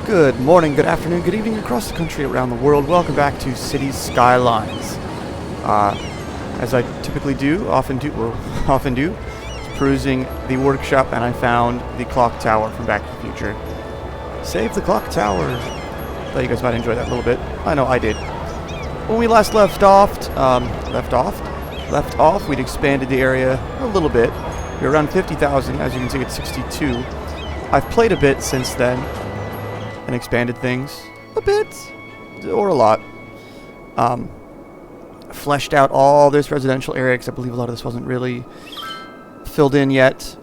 Good morning, good afternoon, good evening across the country, around the world. Welcome back to Cities Skylines. As I typically do, often do, perusing the workshop, and I found the clock tower from Back to the Future. Save the clock tower. Thought you guys might enjoy that a little bit. I know I did. When we last left off, we'd expanded the area a little bit. We were around 50,000, as you can see it's 62. I've played a bit since then and expanded things a bit or a lot. Fleshed out all this residential area because I believe a lot of this wasn't really filled in yet.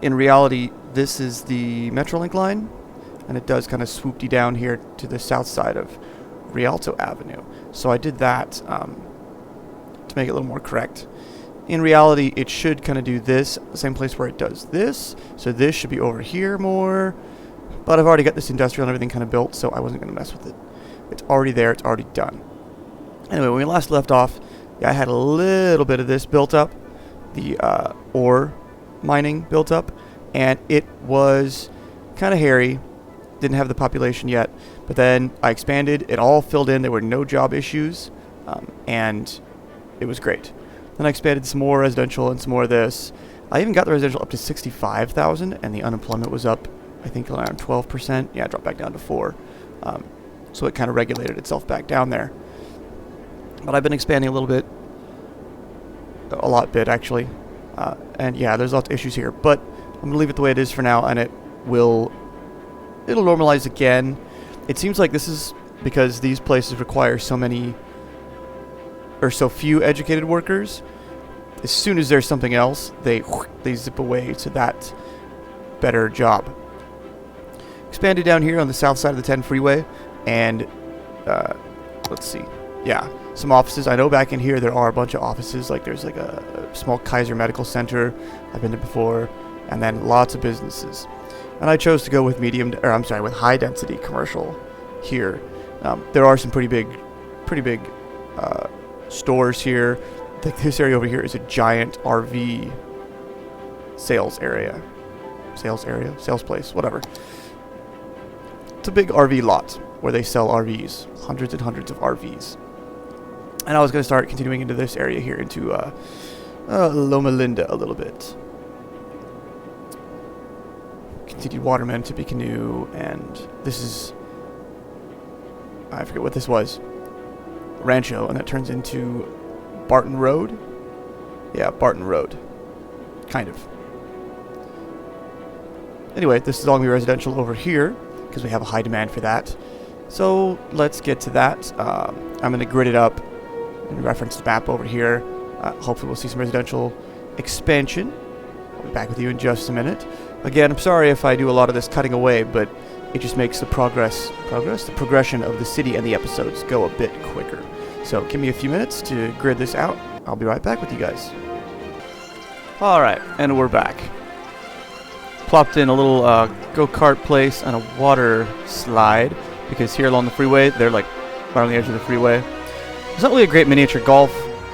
In reality, this is the Metrolink line, and it does kind of swoop you down here to the south side of Rialto Avenue. So I did that to make it a little more correct. In reality, it should kind of do this, the same place where it does this. So this should be over here more. But I've already got this industrial and everything kind of built, so I wasn't going to mess with it. It's already there. It's already done. Anyway, when we last left off, I had a little bit of this built up. The ore mining built up. And it was kind of hairy. Didn't have the population yet. But then I expanded. It all filled in. There were no job issues. And it was great. Then I expanded some more residential and some more of this. I even got the residential up to 65,000, and the unemployment was up, I think, around 12%. Yeah, it dropped back down to 4. So it kind of regulated itself back down there. But I've been expanding a little bit. A lot bit, actually. And yeah, there's lots of issues here. But I'm going to leave it the way it is for now, and it'll normalize again. It seems like this is because these places require so few educated workers. As soon as there's something else, they zip away to that better job. Expanded down here on the south side of the 10 freeway, and let's see, yeah, some offices. I know back in here there are a bunch of offices, like there's like a small Kaiser Medical Center, I've been to before, and then lots of businesses. And I chose to go with with high density commercial here. There are some pretty big stores here. Like this area over here is a giant RV sales place, whatever. It's a big RV lot where they sell RVs, hundreds and hundreds of RVs. And I was going to start continuing into this area here, into Loma Linda a little bit. Continued Waterman, Tippecanoe, and this is, I forget what this was, Rancho, and that turns into Barton Road. Yeah, Barton Road. Kind of. Anyway, this is all going to be residential over here, because we have a high demand for that. So let's get to that. I'm going to grid it up and reference the map over here. Hopefully we'll see some residential expansion. I'll be back with you in just a minute. Again, I'm sorry if I do a lot of this cutting away, but it just makes the progression of the city and the episodes go a bit quicker. So give me a few minutes to grid this out. I'll be right back with you guys. Alright, and we're back. Plopped in a little go-kart place and a water slide, because here along the freeway, they're like right on the edge of the freeway. It's not really a great miniature golf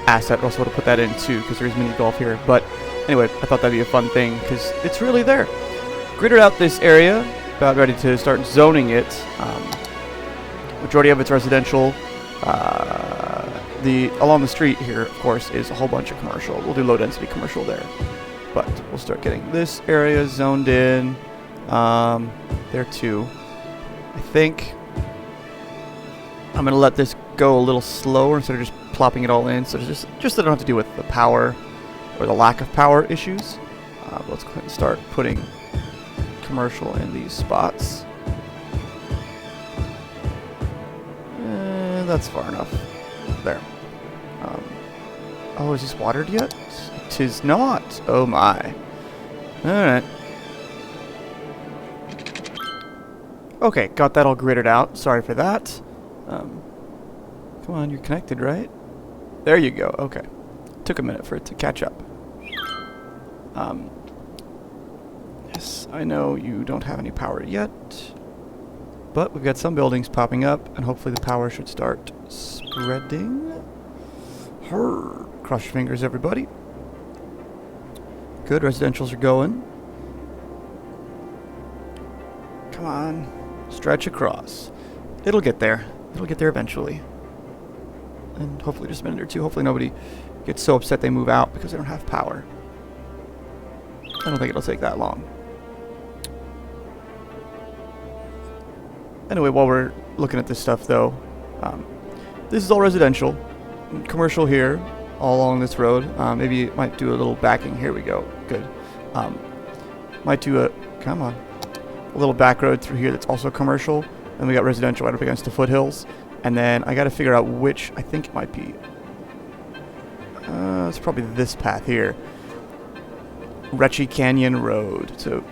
asset. I also want to put that in too, because there is mini golf here. But anyway, I thought that'd be a fun thing, because it's really there. Gridded out this area, about ready to start zoning it. Majority of it's residential. Along the street here, of course, is a whole bunch of commercial. We'll do low-density commercial there. But we'll start getting this area zoned in. There too. I think I'm going to let this go a little slower instead of just plopping it all in. So just so I don't have to deal with the power or the lack of power issues. Let's go ahead and start putting commercial in these spots. That's far enough. There. Oh, is this watered yet? Tis not. Oh my. Alright. Okay, got that all gridded out. Sorry for that. Come on, you're connected, right? There you go. Okay. Took a minute for it to catch up. Yes, I know you don't have any power yet. But we've got some buildings popping up, and hopefully the power should start spreading. Cross your fingers, everybody. Good, residentials are going. Come on. Stretch across. It'll get there. It'll get there eventually. And hopefully just a minute or two. Hopefully nobody gets so upset they move out because they don't have power. I don't think it'll take that long. Anyway, while we're looking at this stuff, though, this is all residential. Commercial here, all along this road. Maybe it might do a little backing. Here we go. Good. Might do a... Come on. A little back road through here that's also commercial. And we got residential right up against the foothills. And then I got to figure out which... I think it might be... it's probably this path here. Retchy Canyon Road. So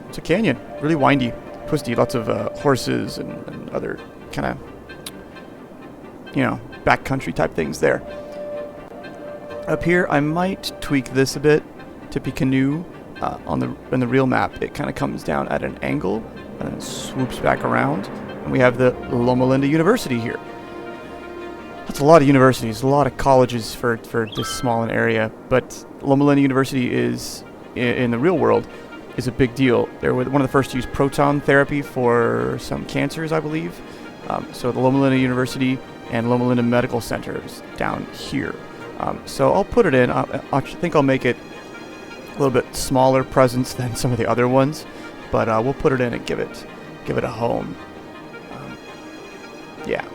it's a canyon. Really windy. Twisty. Lots of horses and other kind of... you know, backcountry type things there. Up here, I might tweak this a bit. Tippecanoe, on the real map, it kind of comes down at an angle and then swoops back around. And we have the Loma Linda University here. That's a lot of universities, a lot of colleges for this small an area. But Loma Linda University is, in the real world, is a big deal. They were one of the first to use proton therapy for some cancers, I believe. So the Loma Linda University and Loma Linda Medical Center is down here. So I'll put it in. I think I'll make it a little bit smaller presence than some of the other ones, but we'll put it in and give it a home. Yeah.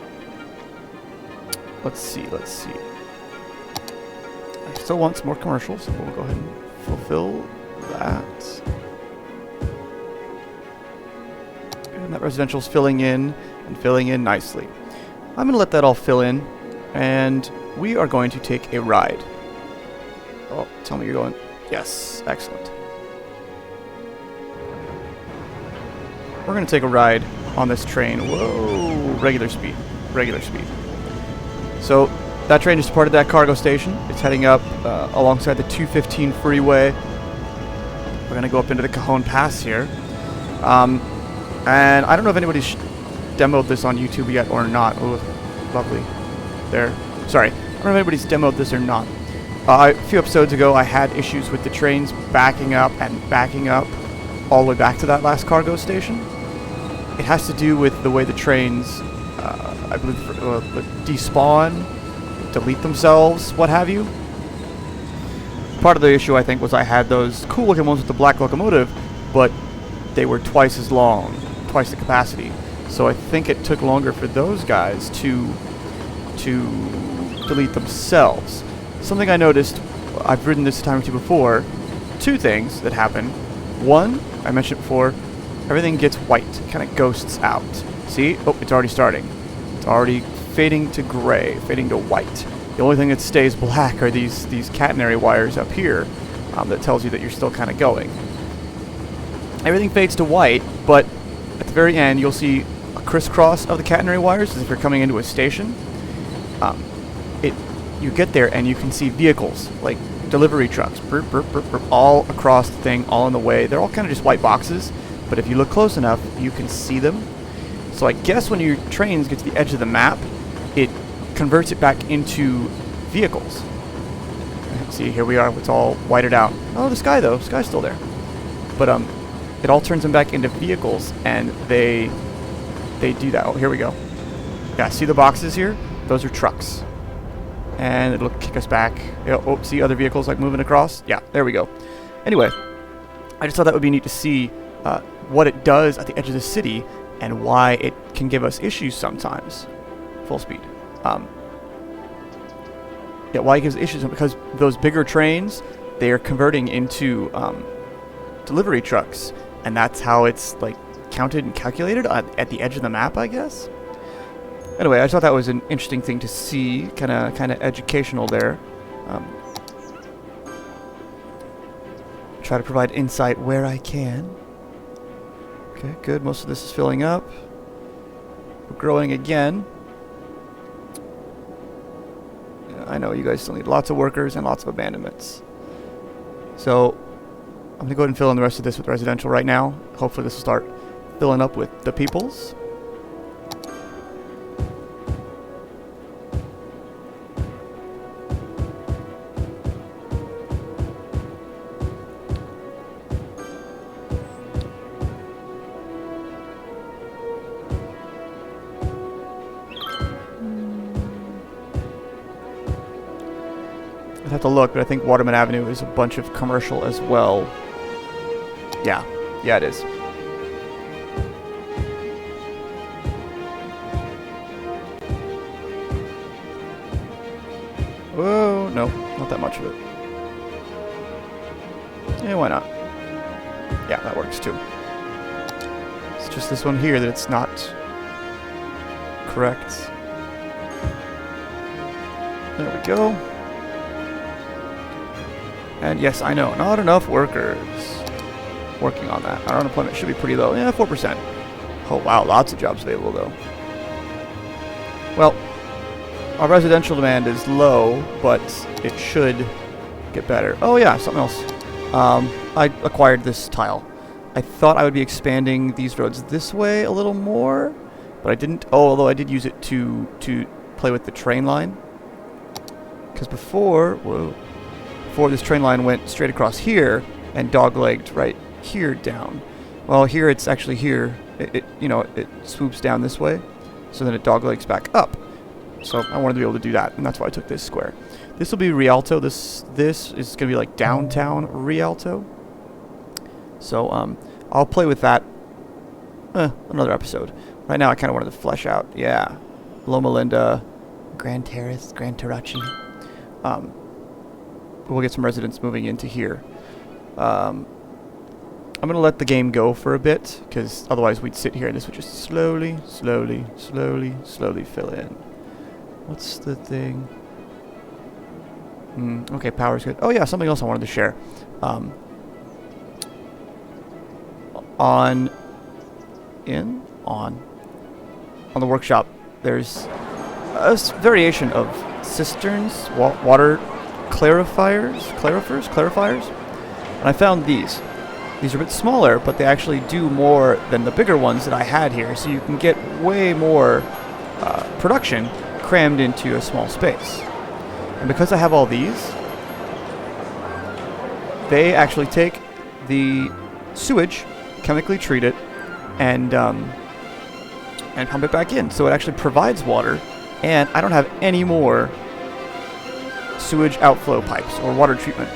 Let's see. I still want some more commercials, so we'll go ahead and fulfill that. And that residential's filling in nicely. I'm going to let that all fill in, and we are going to take a ride. Oh, tell me you're going. Yes, excellent. We're going to take a ride on this train. Whoa, regular speed. So that train just departed that cargo station. It's heading up alongside the 215 freeway. We're going to go up into the Cajon Pass here. And I don't know if anybody's demoed this on YouTube yet or not. Oh, lovely. There. Sorry. I don't know if anybody's demoed this or not. A few episodes ago, I had issues with the trains backing up all the way back to that last cargo station. It has to do with the way the trains, I believe, despawn, delete themselves, what have you. Part of the issue, I think, was I had those cool-looking ones with the black locomotive, but they were twice as long, twice the capacity. So I think it took longer for those guys to delete themselves. Something I noticed, I've ridden this a time or two before, two things that happen. One, I mentioned before, everything gets white, kind of ghosts out. See? Oh, it's already starting. It's already fading to gray, fading to white. The only thing that stays black are these catenary wires up here that tells you that you're still kind of going. Everything fades to white, but at the very end, you'll see a crisscross of the catenary wires as if you're coming into a station. You get there and you can see vehicles, like delivery trucks, burp, burp, burp, burp, all across the thing, all in the way. They're all kind of just white boxes, but if you look close enough, you can see them. So I guess when your trains get to the edge of the map, it converts it back into vehicles. See, here we are. It's all whited out. Oh, the sky, though. The sky's still there. But it all turns them back into vehicles, and they do that. Oh, here we go. Yeah, see the boxes here? Those are trucks. And it'll kick us back. Oh, see other vehicles like moving across? Yeah, there we go. Anyway, I just thought that would be neat to see what it does at the edge of the city and why it can give us issues sometimes. Full speed. Yeah, why it gives issues? Because those bigger trains, they are converting into delivery trucks, and that's how it's like counted and calculated at the edge of the map, I guess. Anyway, I thought that was an interesting thing to see, kind of educational there. Try to provide insight where I can. Okay, good. Most of this is filling up. We're growing again. I know you guys still need lots of workers and lots of abandonments. So I'm going to go ahead and fill in the rest of this with residential right now. Hopefully this will start filling up with the peoples. have to look, but I think Waterman Avenue is a bunch of commercial as well. Yeah. Yeah, it is. Whoa, no, not that much of it. Yeah, why not? Yeah, that works too. It's just this one here that it's not correct. There we go. And yes, I know, not enough workers working on that. Our unemployment should be pretty low. Yeah, 4%. Oh, wow, lots of jobs available, though. Well, our residential demand is low, but it should get better. Oh, yeah, something else. I acquired this tile. I thought I would be expanding these roads this way a little more, but I didn't. Oh, although I did use it to play with the train line. Because before this train line went straight across here and dog-legged right here down. Well, here it's actually here. It swoops down this way, so then it dog-legs back up. So I wanted to be able to do that, and that's why I took this square. This will be Rialto. This is going to be like downtown Rialto. So I'll play with that another episode. Right now I kind of wanted to flesh out, yeah, Loma Linda, Grand Terrace, Grand Terrace. We'll get some residents moving into here. I'm going to let the game go for a bit, because otherwise we'd sit here and this would just slowly fill in. What's the thing? Okay, power's good. Oh yeah, something else I wanted to share. On the workshop, there's a variation of cisterns, water clarifiers, and I found these. These are a bit smaller, but they actually do more than the bigger ones that I had here, so you can get way more production crammed into a small space. And because I have all these, they actually take the sewage, chemically treat it, and pump it back in. So it actually provides water, and I don't have any more sewage outflow pipes or water treatment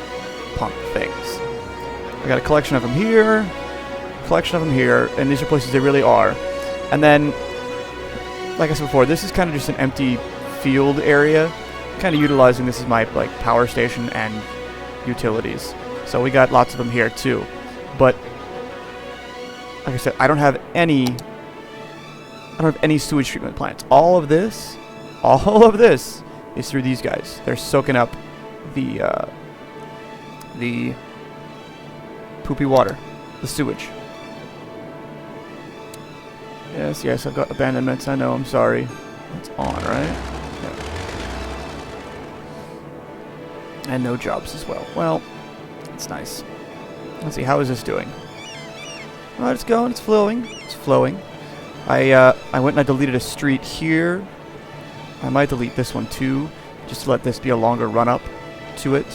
pump things. I got a collection of them here, and these are places they really are. And then, like I said before, this is kind of just an empty field area, kind of utilizing this as my power station and utilities. So we got lots of them here too. But like I said, I don't have any sewage treatment plants. All of this is through these guys. They're soaking up the poopy water, the sewage. Yes, I've got abandonments. I know, I'm sorry. It's on, right? Yeah. And no jobs as well. Well, it's nice. Let's see, how is this doing? Oh, it's going, it's flowing. It's flowing. I went and I deleted a street here. I might delete this one too, just to let this be a longer run-up to it.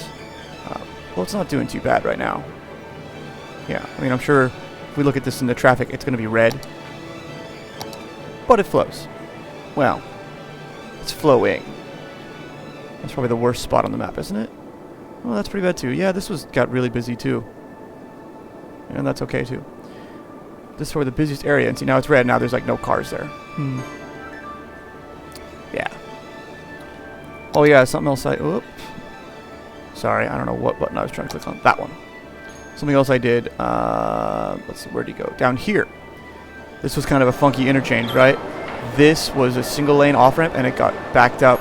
Well, it's not doing too bad right now. Yeah, I mean, I'm sure if we look at this in the traffic, it's going to be red. But it flows. Well, it's flowing. That's probably the worst spot on the map, isn't it? Well, that's pretty bad too. Yeah, this got really busy too. And that's okay too. This is probably the busiest area. And see, now it's red. Now there's no cars there. Yeah. Oh yeah, something else Oop. Sorry, I don't know what button I was trying to click on. That one. Something else I did. Let's see, where'd he go? Down here. This was kind of a funky interchange, right? This was a single lane off-ramp, and it got backed up,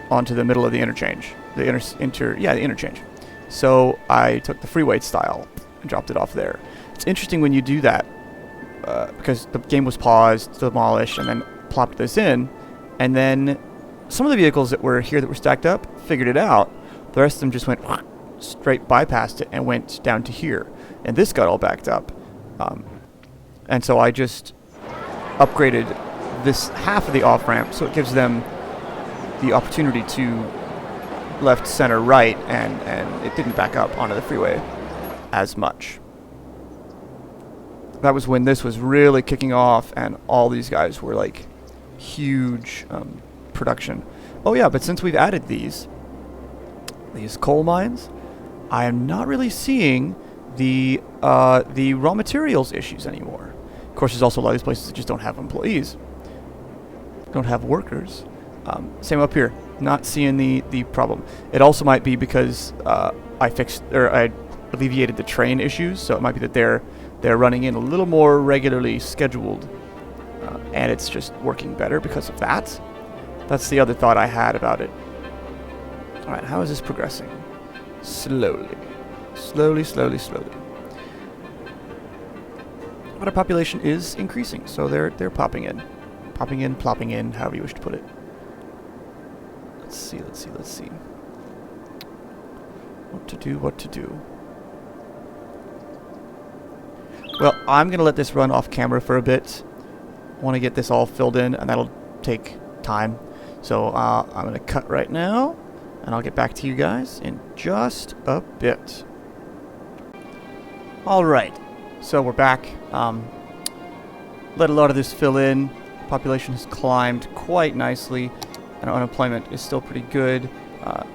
onto the middle of the interchange. The interchange. So I took the freeway style and dropped it off there. It's interesting when you do that, because the game was paused, demolished, and then plopped this in, and then some of the vehicles that were here that were stacked up figured it out. The rest of them just went straight bypassed it and went down to here, and this got all backed up. And so I just upgraded this half of the off-ramp so it gives them the opportunity to left, center, right, and it didn't back up onto the freeway as much. That was when this was really kicking off and all these guys were huge production. Oh yeah, but since we've added these, these coal mines, I am not really seeing the raw materials issues anymore. Of course, there's also a lot of these places that just don't have employees, don't have workers. Same up here, not seeing the problem. It also might be because I alleviated the train issues, so it might be that they're running in a little more regularly scheduled, and it's just working better because of that. That's the other thought I had about it. All right, how is this progressing? Slowly. Slowly, slowly, slowly. But our population is increasing, so they're popping in. Popping in, plopping in, however you wish to put it. Let's see. What to do. Well, I'm going to let this run off camera for a bit. I want to get this all filled in, and that'll take time. So I'm going to cut right now, and I'll get back to you guys in just a bit. Alright, so we're back. Let a lot of this fill in. Population has climbed quite nicely, and our unemployment is still pretty good.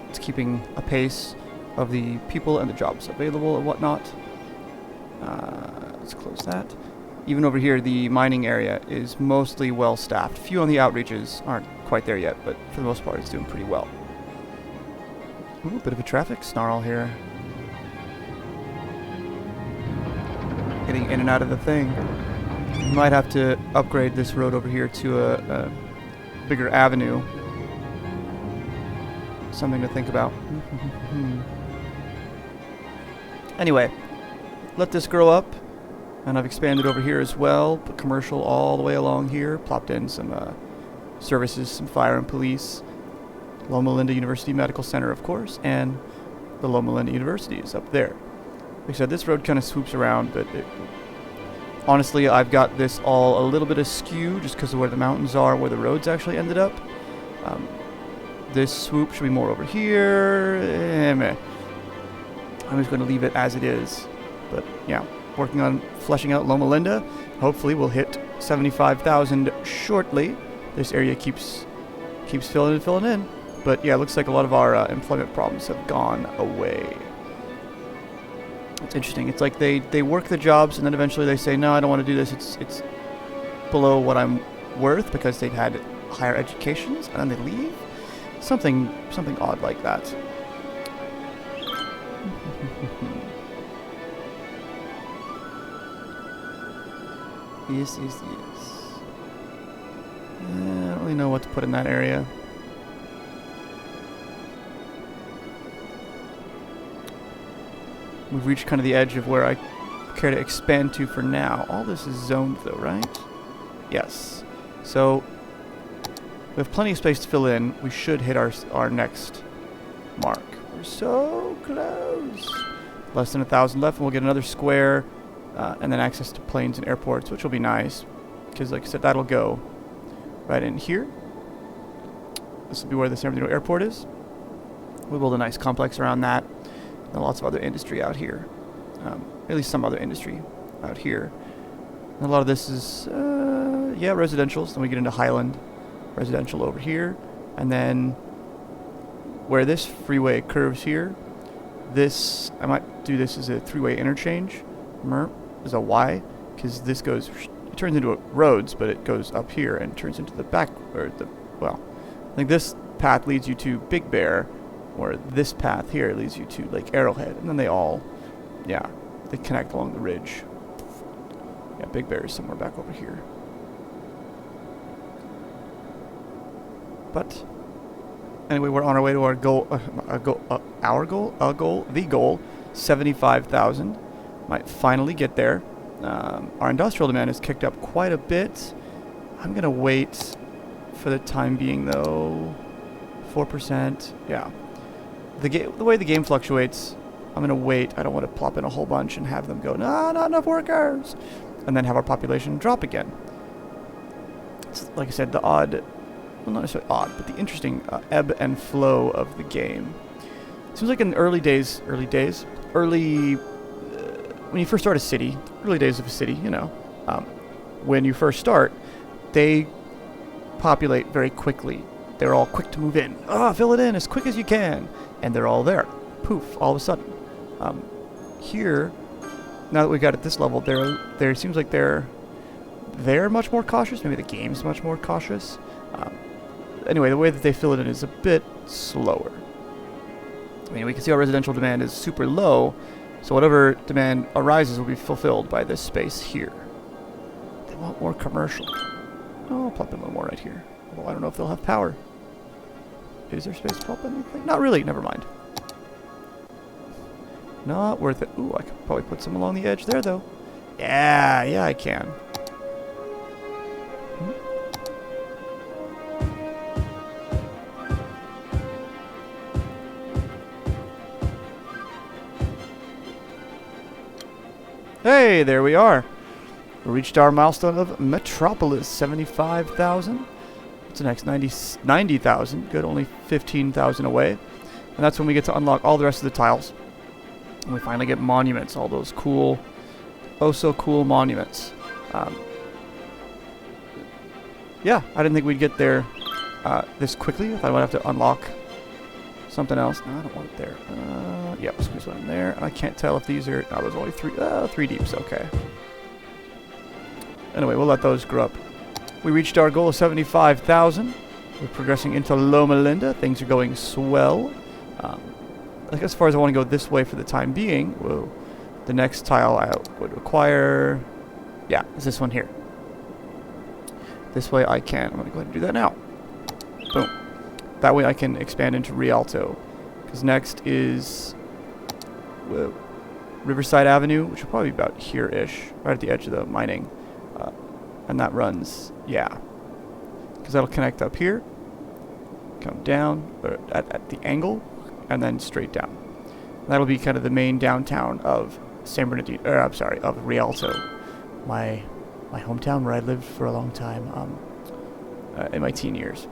It's keeping a pace of the people and the jobs available and whatnot. Let's close that. Even over here, the mining area is mostly well staffed. A few on the outreaches aren't quite there yet, but for the most part, it's doing pretty well. Ooh, a bit of a traffic snarl here. Getting in and out of the thing. We might have to upgrade this road over here to a bigger avenue. Something to think about. Anyway, let this grow up, and I've expanded over here as well. Put commercial all the way along here. Plopped in some services, some fire and police. Loma Linda University Medical Center, of course, and the Loma Linda University is up there. Like I said, this road kind of swoops around, but honestly, I've got this all a little bit askew just because of where the mountains are, where the roads actually ended up. This swoop should be more over here. I'm just going to leave it as it is. But yeah, working on fleshing out Loma Linda. Hopefully we'll hit 75,000 shortly. This area keeps filling in. But yeah, it looks like a lot of our employment problems have gone away. It's interesting. It's like they work the jobs and then eventually they say, no, I don't want to do this. It's below what I'm worth because they've had higher educations, and then they leave. Something odd like that. Yes. I don't really know what to put in that area. We've reached kind of the edge of where I care to expand to for now. All this is zoned though, right? Yes. So we have plenty of space to fill in. We should hit our next mark. We're so close. Less than 1,000 left, and we'll get another square, and then access to planes and airports, which will be nice. Because like I said, that'll go right in here. This will be where the San Bernardino Airport is. We'll build a nice complex around that. And lots of other industry out here. At least some other industry out here. And a lot of this is, yeah, residential. So then we get into Highland residential over here. And then where this freeway curves here, this, I might do this as a three-way interchange. As a Y, because this goes, it turns into roads, but it goes up here and turns into the back, or the, well, I think this path leads you to Big Bear, or this path here leads you to Lake Arrowhead, and then they all, yeah, they connect along the ridge. Yeah, Big Bear is somewhere back over here. But anyway, we're on our way to our goal, the goal, 75,000. Might finally get there. Our industrial demand has kicked up quite a bit. I'm gonna wait for the time being, though. 4%. Yeah. The way the game fluctuates, I'm gonna wait. I don't want to plop in a whole bunch and have them go, no, not enough workers, and then have our population drop again. It's, like I said, the odd, well, not necessarily odd, but the interesting ebb and flow of the game. It seems like in the early when you first start a city, early days of a city, you know, when you first start, they populate very quickly. They're all quick to move in. Fill it in as quick as you can. and they're all there. Poof, all of a sudden. Here, now that we got at this level, there seems like they're much more cautious. Maybe the game's much more cautious. Anyway, the way that they fill it in is a bit slower. I mean, we can see our residential demand is super low, so whatever demand arises will be fulfilled by this space here. They want more commercial. Oh, I'll plop in a little more right here. Although I don't know if they'll have power. Is there space to plop anything? Not really, never mind. Not worth it. Ooh, I could probably put some along the edge there, though. Yeah, I can. Hey, there we are. We reached our milestone of Metropolis, 75,000. What's the next? 90,000. Good, only 15,000 away. And that's when we get to unlock all the rest of the tiles. And we finally get monuments, all those cool, oh so cool monuments. Yeah, I didn't think we'd get there this quickly. I thought I'd have to unlock something else. No, I don't want it there. Yep, squeeze one in there. And I can't tell if these are... No, there's only three deeps. Okay. Anyway, we'll let those grow up. We reached our goal of 75,000. We're progressing into Loma Linda. Things are going swell. Like as far as I want to go this way for the time being, whoa, the next tile I would require... Yeah, is this one here. This way I can... I'm going to go ahead and do that now. Boom. That way I can expand into Rialto. Because next is... Whoa, Riverside Avenue, which will probably be about here-ish, right at the edge of the mining. And that runs, yeah. Because that'll connect up here, come down, or at the angle, and then straight down. And that'll be kind of the main downtown of San Bernardino, of Rialto, my hometown where I lived for a long time in my teen years.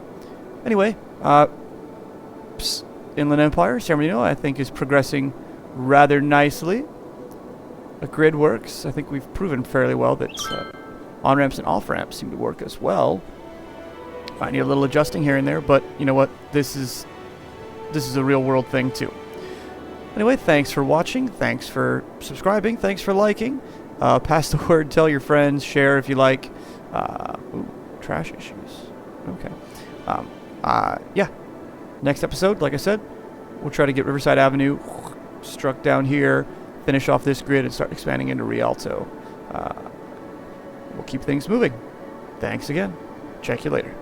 Anyway, Inland Empire, San Bernardino, I think is progressing rather nicely. The grid works. I think we've proven fairly well that on-ramps and off-ramps seem to work as well. I need a little adjusting here and there, but you know what? This is a real-world thing too. Anyway, thanks for watching. Thanks for subscribing. Thanks for liking. Pass the word. Tell your friends. Share if you like. Ooh, trash issues. Okay. Yeah. Next episode, like I said, we'll try to get Riverside Avenue struck down here, finish off this grid, and start expanding into Rialto. We'll keep things moving. Thanks again. Check you later.